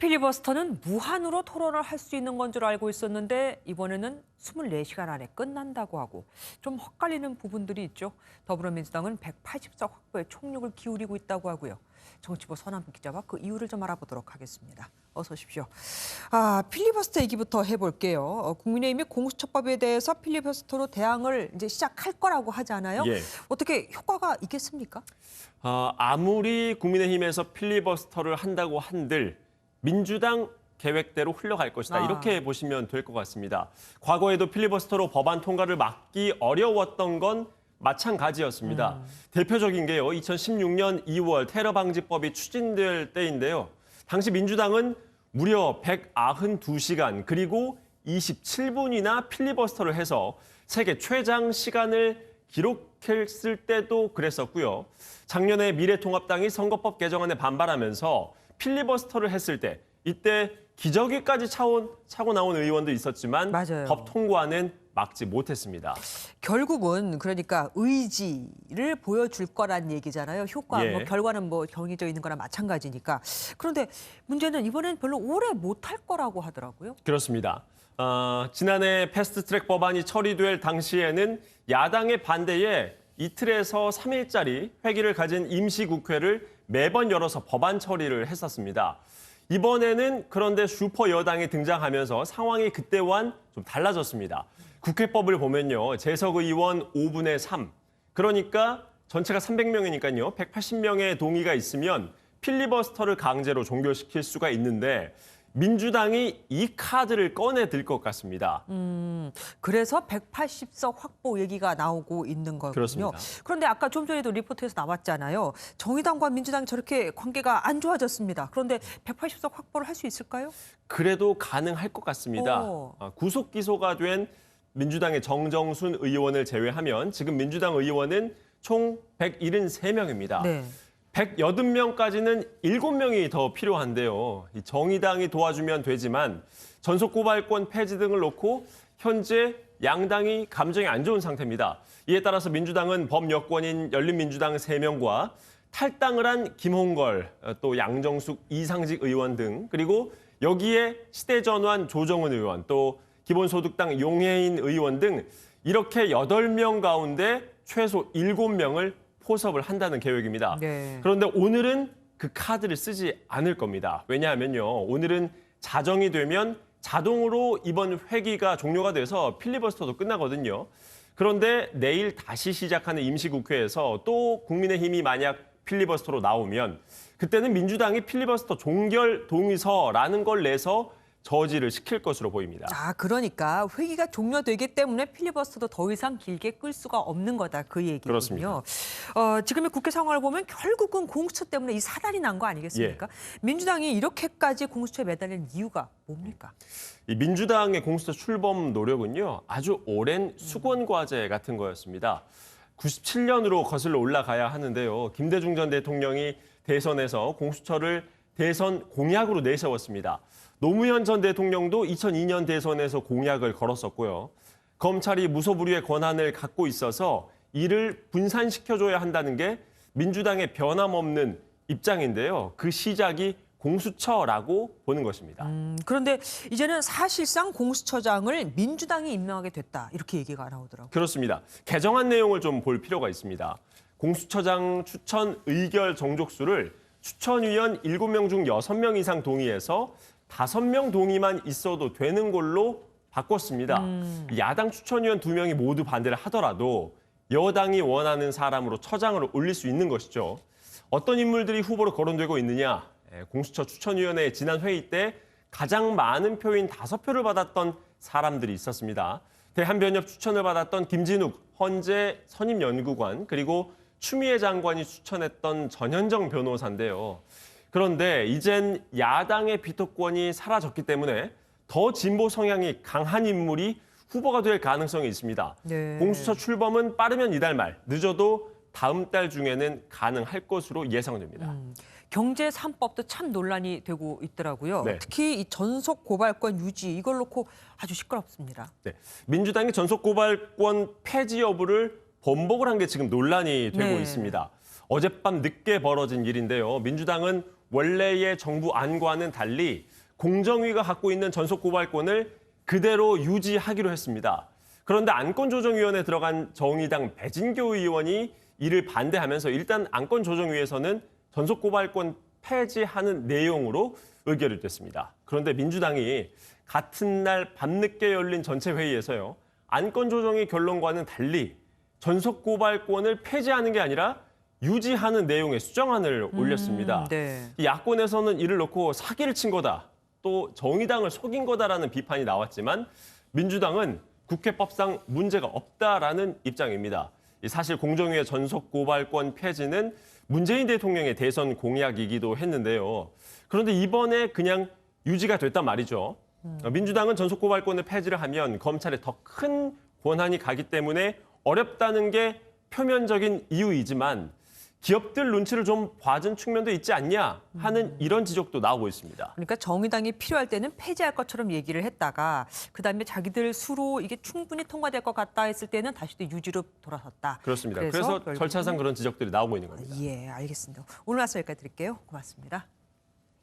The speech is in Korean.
필리버스터는 무한으로 토론을 할 수 있는 건 줄 알고 있었는데 이번에는 24시간 안에 끝난다고 하고 좀 헛갈리는 부분들이 있죠. 더불어민주당은 180석 확보에 총력을 기울이고 있다고 하고요. 정치부 서남국 기자와 그 이유를 좀 알아보도록 하겠습니다. 어서 오십시오. 필리버스터 얘기부터 해볼게요. 국민의힘이 공수처법에 대해서 필리버스터로 대항을 이제 시작할 거라고 하잖아요. 예. 어떻게 효과가 있겠습니까? 아무리 국민의힘에서 필리버스터를 한다고 한들 민주당 계획대로 흘러갈 것이다. 이렇게 보시면 될 것 같습니다. 과거에도 필리버스터로 법안 통과를 막기 어려웠던 건 마찬가지였습니다. 대표적인 게요. 2016년 2월 테러 방지법이 추진될 때인데요. 당시 민주당은 무려 192시간 그리고 27분이나 필리버스터를 해서 세계 최장 시간을 기록했을 때도 그랬었고요. 작년에 미래통합당이 선거법 개정안에 반발하면서 필리버스터를 했을 때 이때 기저귀까지 차고 나온 의원도 있었지만 맞아요. 법 통과는 막지 못했습니다. 결국은 그러니까 의지를 보여줄 거란 얘기잖아요. 효과, 예. 결과는 정해져 있는 거나 마찬가지니까. 그런데 문제는 이번엔 별로 오래 못할 거라고 하더라고요. 그렇습니다. 지난해 패스트트랙 법안이 처리될 당시에는 야당의 반대에 이틀에서 3일짜리 회기를 가진 임시국회를 매번 열어서 법안 처리를 했었습니다. 이번에는 그런데 슈퍼 여당이 등장하면서 상황이 그때와는 좀 달라졌습니다. 국회법을 보면요. 재석 의원 5분의 3. 그러니까 전체가 300명이니까요. 180명의 동의가 있으면 필리버스터를 강제로 종결시킬 수가 있는데 민주당이 이 카드를 꺼내들 것 같습니다. 그래서 180석 확보 얘기가 나오고 있는 거군요. 그렇습니다. 그런데 아까 좀 전에도 리포트에서 나왔잖아요. 정의당과 민주당이 저렇게 관계가 안 좋아졌습니다. 그런데 180석 확보를 할 수 있을까요? 그래도 가능할 것 같습니다. 구속 기소가 된 민주당의 정정순 의원을 제외하면 지금 민주당 의원은 총 173명입니다. 네. 180명까지는 7명이 더 필요한데요. 이 정의당이 도와주면 되지만 전속고발권 폐지 등을 놓고 현재 양당이 감정이 안 좋은 상태입니다. 이에 따라서 민주당은 범여권인 열린민주당 3명과 탈당을 한 김홍걸, 또 양정숙, 이상직 의원 등 그리고 여기에 시대전환 조정은 의원, 또 기본소득당 용해인 의원 등 이렇게 8명 가운데 최소 7명을 포섭을 한다는 계획입니다. 네. 그런데 오늘은 그 카드를 쓰지 않을 겁니다. 왜냐하면요. 오늘은 자정이 되면 자동으로 이번 회기가 종료가 돼서 필리버스터도 끝나거든요. 그런데 내일 다시 시작하는 임시국회에서 또 국민의힘이 만약 필리버스터로 나오면 그때는 민주당이 필리버스터 종결 동의서라는 걸 내서 저지를 시킬 것으로 보입니다. 그러니까 회기가 종료되기 때문에 필리버스터도 더 이상 길게 끌 수가 없는 거다. 그 얘기군요. 그렇습니다. 지금의 국회 상황을 보면 결국은 공수처 때문에 이 사단이 난 거 아니겠습니까? 예. 민주당이 이렇게까지 공수처에 매달린 이유가 뭡니까? 이 민주당의 공수처 출범 노력은요. 아주 오랜 수건 과제 같은 거였습니다. 97년으로 거슬러 올라가야 하는데요. 김대중 전 대통령이 대선에서 공수처를 대선 공약으로 내세웠습니다. 노무현 전 대통령도 2002년 대선에서 공약을 걸었었고요. 검찰이 무소불위의 권한을 갖고 있어서 이를 분산시켜줘야 한다는 게 민주당의 변함없는 입장인데요. 그 시작이 공수처라고 보는 것입니다. 그런데 이제는 사실상 공수처장을 민주당이 임명하게 됐다. 이렇게 얘기가 나오더라고요. 그렇습니다. 개정안 내용을 좀 볼 필요가 있습니다. 공수처장 추천 의결 정족수를 추천위원 7명 중 6명 이상 동의해서 5명 동의만 있어도 되는 걸로 바꿨습니다. 야당 추천위원 2명이 모두 반대를 하더라도 여당이 원하는 사람으로 처장을 올릴 수 있는 것이죠. 어떤 인물들이 후보로 거론되고 있느냐. 공수처 추천위원회 지난 회의 때 가장 많은 표인 5표를 받았던 사람들이 있었습니다. 대한변협 추천을 받았던 김진욱 헌재 선임연구관 그리고 추미애 장관이 추천했던 전현정 변호사인데요. 그런데 이젠 야당의 비토권이 사라졌기 때문에 더 진보 성향이 강한 인물이 후보가 될 가능성이 있습니다. 네. 공수처 출범은 빠르면 이달 말, 늦어도 다음 달 중에는 가능할 것으로 예상됩니다. 경제 3법도 참 논란이 되고 있더라고요. 네. 특히 이 전속 고발권 유지 이걸 놓고 아주 시끄럽습니다. 네. 민주당이 전속고발권 폐지 여부를 번복을 한 게 지금 논란이 되고 네. 있습니다. 어젯밤 늦게 벌어진 일인데요. 민주당은 원래의 정부 안과는 달리 공정위가 갖고 있는 전속 고발권을 그대로 유지하기로 했습니다. 그런데 안건조정위원회에 들어간 정의당 배진교 의원이 이를 반대하면서 일단 안건조정위에서는 전속 고발권 폐지하는 내용으로 의결이 됐습니다. 그런데 민주당이 같은 날 밤늦게 열린 전체 회의에서요. 안건조정위 결론과는 달리 전속 고발권을 폐지하는 게 아니라 유지하는 내용의 수정안을 올렸습니다. 네. 이 야권에서는 이를 놓고 사기를 친 거다. 또 정의당을 속인 거다라는 비판이 나왔지만 민주당은 국회법상 문제가 없다라는 입장입니다. 사실 공정위의 전속 고발권 폐지는 문재인 대통령의 대선 공약이기도 했는데요. 그런데 이번에 그냥 유지가 됐단 말이죠. 민주당은 전속 고발권을 폐지를 하면 검찰에 더 큰 권한이 가기 때문에 어렵다는 게 표면적인 이유이지만 기업들 눈치를 좀 봐준 측면도 있지 않냐 하는 이런 지적도 나오고 있습니다. 그러니까 정의당이 필요할 때는 폐지할 것처럼 얘기를 했다가 그다음에 자기들 수로 이게 충분히 통과될 것 같다 했을 때는 다시 또 유지로 돌아섰다. 그렇습니다. 그래서 결국은- 절차상 그런 지적들이 나오고 있는 겁니다. 예, 알겠습니다. 오늘 와서 여기까지 드릴게요. 고맙습니다.